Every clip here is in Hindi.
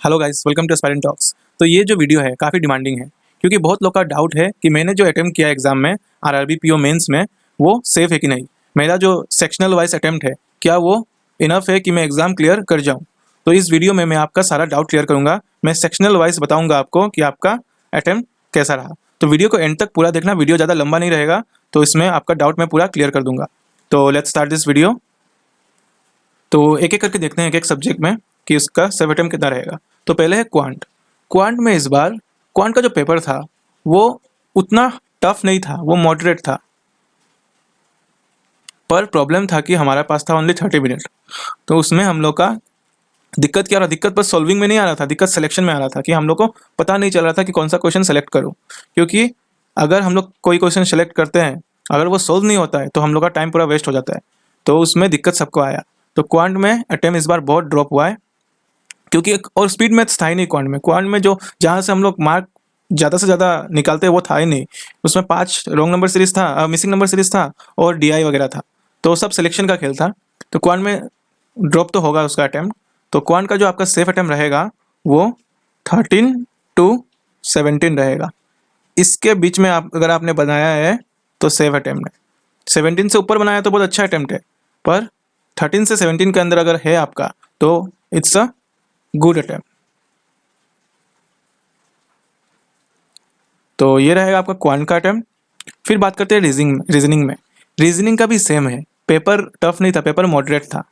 Hello guys, welcome to Aspirant Talks. तो ये जो वीडियो है काफ़ी डिमांडिंग है क्योंकि बहुत लोग का डाउट है कि मैंने जो अटेम्प्ट किया एग्जाम में आरआरबी पीओ मेंस में वो सेफ है कि नहीं। मेरा जो सेक्शनल वाइज अटेम्प्ट है क्या वो इनफ है कि मैं एग्जाम क्लियर कर जाऊँ। तो इस वीडियो में मैं आपका सारा डाउट क्लियर करूँगा। मैं सेक्शनल वाइज बताऊँगा आपको कि आपका अटेम्प्ट कैसा रहा। तो वीडियो को एंड तक पूरा देखना, वीडियो ज़्यादा लंबा नहीं रहेगा, तो इसमें आपका डाउट मैं पूरा क्लियर कर दूँगा। तो लेट्स स्टार्ट दिस वीडियो। तो एक एक करके देखते हैं एक एक सब्जेक्ट में कि उसका सेफ अटेम्प्ट कितना रहेगा। तो पहले है क्वांट। क्वांट में इस बार क्वांट का जो पेपर था वो उतना टफ नहीं था, वो मॉडरेट था। पर प्रॉब्लम था कि हमारे पास था ओनली 30 मिनट। तो उसमें हम लोग का दिक्कत क्या रहा, दिक्कत बस सॉल्विंग में नहीं आ रहा था, दिक्कत सिलेक्शन में आ रहा था कि हम लोग को पता नहीं चल रहा था कि कौन सा क्वेश्चन सेलेक्ट करूँ। क्योंकि अगर हम लोग कोई क्वेश्चन सेलेक्ट करते हैं, अगर वो सोल्व नहीं होता है तो हम लोग का टाइम पूरा वेस्ट हो जाता है। तो उसमें दिक्कत सबको आया। तो क्वांट में अटेम्प्ट इस बार बहुत ड्रॉप हुआ है क्योंकि और स्पीड मैथ्स था ही नहीं क्वांट में। क्वांट में जो जहाँ से हम लोग मार्क ज़्यादा से ज़्यादा निकालते हैं वो था ही नहीं। उसमें 5 रॉन्ग नंबर सीरीज था, मिसिंग नंबर सीरीज था और डीआई वगैरह था। तो सब सिलेक्शन का खेल था। तो क्वांट में ड्रॉप तो होगा उसका अटेम्प्ट। तो क्वांट का जो आपका सेफ अटेम्प्ट रहेगा वो 13 to 17 रहेगा। इसके बीच में आप अगर आपने बनाया है तो सेफ अटेम्प्ट है। 17 से ऊपर बनाया तो बहुत अच्छा अटेम्प्ट है, पर 13 से 17 के अंदर अगर है आपका तो इट्स अ गुड अटेम्प्ट। तो ये रहेगा आपका क्वांट का अटेम्प्ट। फिर बात करते हैं रीजनिंग में। रीजनिंग का भी सेम है, पेपर टफ नहीं था, पेपर मॉडरेट था।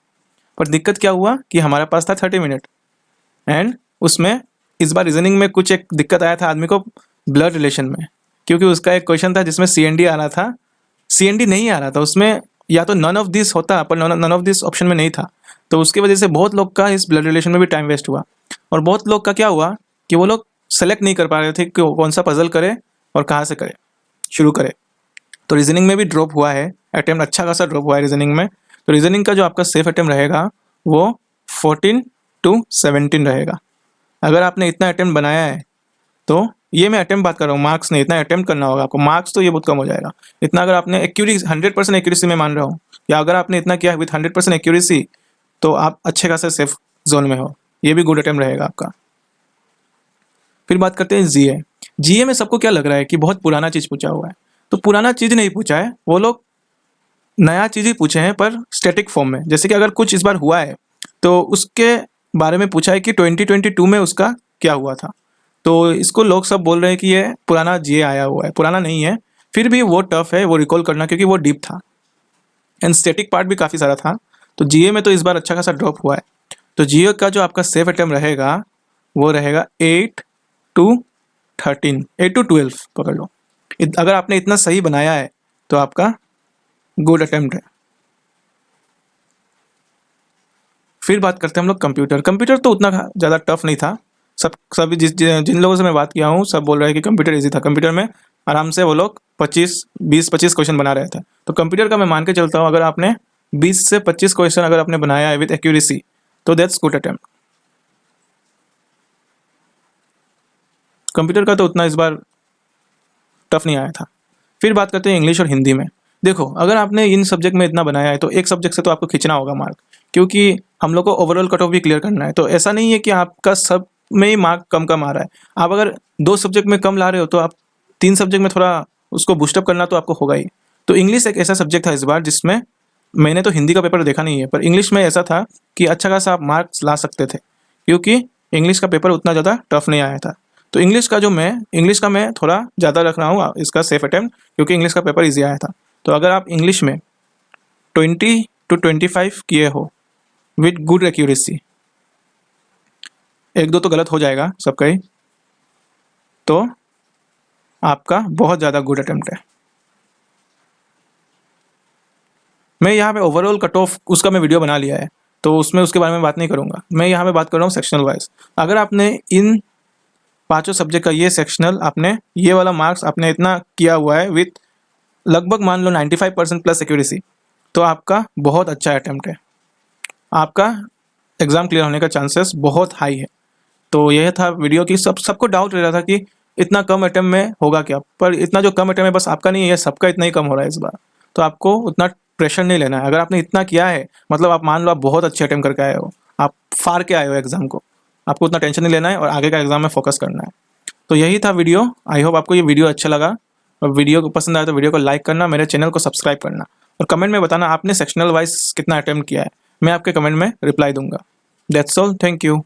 पर दिक्कत क्या हुआ कि हमारे पास था 30 मिनट एंड उसमें इस बार रीजनिंग में कुछ एक दिक्कत आया था आदमी को ब्लड रिलेशन में। क्योंकि उसका एक क्वेश्चन था जिसमें सीएनडी आ रहा था, सीएनडी नहीं आ रहा था उसमें, या तो नन ऑफ दिस होता पर नन ऑफ दिस ऑप्शन में नहीं था। तो उसकी वजह से बहुत लोग का इस ब्लड रिलेशन में भी टाइम वेस्ट हुआ। और बहुत लोग का क्या हुआ कि वो लोग सेलेक्ट नहीं कर पा रहे थे कि कौन सा पजल करे और कहाँ से करे, शुरू करे। तो रीजनिंग में भी ड्रॉप हुआ है, अटेम्प्ट अच्छा खासा ड्रॉप हुआ है रीजनिंग में। तो रीजनिंग का जो आपका सेफ अटेम्प्ट रहेगा वो 14 to 17 रहेगा। अगर आपने इतना अटेम्प्ट बनाया है तो ये मैं अटेम्प्ट बात कर रहा हूँ, मार्क्स नहीं, इतना अटेम्प्ट करना होगा आपको। मार्क्स तो ये बहुत कम हो जाएगा। इतना अगर आपने एक्यूरेसी 100% एक्यूरेसी में मान रहा हूँ, या अगर आपने इतना किया विथ 100% एक्यूरेसी तो आप अच्छे खासे सेफ जोन में हो। ये भी गुड अटेम्प्ट रहेगा आपका। फिर बात करते हैं जीए। जीए में सबको क्या लग रहा है कि बहुत पुराना चीज़ पूछा हुआ है। तो पुराना चीज़ नहीं पूछा है, वो लोग नया चीज़ ही पूछे हैं पर स्टैटिक फॉर्म में। जैसे कि अगर कुछ इस बार हुआ है तो उसके बारे में पूछा है कि 2022 में उसका क्या हुआ था। तो इसको लोग सब बोल रहे हैं कि ये पुराना जीए आया हुआ है। पुराना नहीं है, फिर भी वो टफ है वो रिकॉल करना क्योंकि वो डीप था एंड स्टैटिक पार्ट भी काफ़ी सारा था। तो जीए में तो इस बार अच्छा खासा ड्रॉप हुआ है। तो जीए का जो आपका सेफ अटेम्प्ट रहेगा वो रहेगा 8 to 13, 8 to 12 पकड़ लो। अगर आपने इतना सही बनाया है तो आपका गुड अटेम्प्ट है। फिर बात करते हैं हम लोग कंप्यूटर। कंप्यूटर तो उतना ज़्यादा टफ नहीं था। सभी जिन लोगों से मैं बात किया हूँ सब बोल रहे हैं कि कंप्यूटर इजी था। कंप्यूटर में आराम से वो लोग 20-25 क्वेश्चन बना रहे थे। तो कंप्यूटर का मैं मान के चलता हूँ अगर आपने 20 से 25 क्वेश्चन अगर आपने बनाया है विद एक्यूरेसी तो दैट्स गुड अटेम्प्ट। कंप्यूटर का तो उतना इस बार टफ नहीं आया था। फिर बात करते हैं इंग्लिश और हिंदी में। देखो अगर आपने इन सब्जेक्ट में इतना बनाया है तो एक सब्जेक्ट से तो आपको खींचना होगा मार्क, क्योंकि हम लोग को ओवरऑल कट ऑफ भी क्लियर करना है। तो ऐसा नहीं है कि आपका सब में ही मार्क कम कम आ रहा है। आप अगर 2 सब्जेक्ट में कम ला रहे हो तो आप 3 सब्जेक्ट में थोड़ा उसको बूस्टअप करना तो आपको होगा ही। तो इंग्लिश एक ऐसा सब्जेक्ट था इस बार जिसमें मैंने तो हिंदी का पेपर देखा नहीं है, पर इंग्लिश में ऐसा था कि अच्छा खासा आप मार्क्स ला सकते थे क्योंकि इंग्लिश का पेपर उतना ज़्यादा टफ नहीं आया था। तो इंग्लिश का मैं थोड़ा ज़्यादा रख रहा हूँ इसका सेफ अटेम्प्ट क्योंकि इंग्लिश का पेपर ईजी आया था। तो अगर आप इंग्लिश में 20 to 25 किए हो विथ गुड एक्यूरेसी, एक दो तो गलत हो जाएगा सबका ही, तो आपका बहुत ज़्यादा गुड अटेम्प्ट है। मैं यहाँ पे ओवरऑल कट ऑफ उसका मैं वीडियो बना लिया है तो उसमें उसके बारे में बात नहीं करूँगा। मैं यहाँ पे बात कर रहा हूँ सेक्शनल वाइज। अगर आपने इन 5 सब्जेक्ट का ये सेक्शनल आपने ये वाला मार्क्स आपने इतना किया हुआ है विथ लगभग मान लो 95% प्लस एक्यूरेसी, तो आपका बहुत अच्छा अटेम्प्ट है। आपका एग्ज़ाम क्लियर होने का चांसेस बहुत हाई है। तो यह था वीडियो की सबको डाउट रह रहा था कि इतना कम अटेम्प्ट में होगा क्या, पर इतना जो कम अटेम्प्ट है बस आपका नहीं है, सबका इतना ही कम हो रहा है इस बार। तो आपको उतना प्रेशर नहीं लेना है। अगर आपने इतना किया है मतलब आप मान लो आप बहुत अच्छे अटेम्प्ट करके आए हो, आप फाड़ के आए हो एग्ज़ाम को, आपको उतना टेंशन नहीं लेना है और आगे का एग्जाम में फोकस करना है। तो यही था वीडियो। आई होप आपको ये वीडियो अच्छा लगा, और वीडियो को पसंद आया तो वीडियो को लाइक करना, मेरे चैनल को सब्सक्राइब करना, और कमेंट में बताना आपने सेक्शनल वाइज कितना अटेम्प्ट किया है। मैं आपके कमेंट में रिप्लाई दूंगा। That's all, thank you.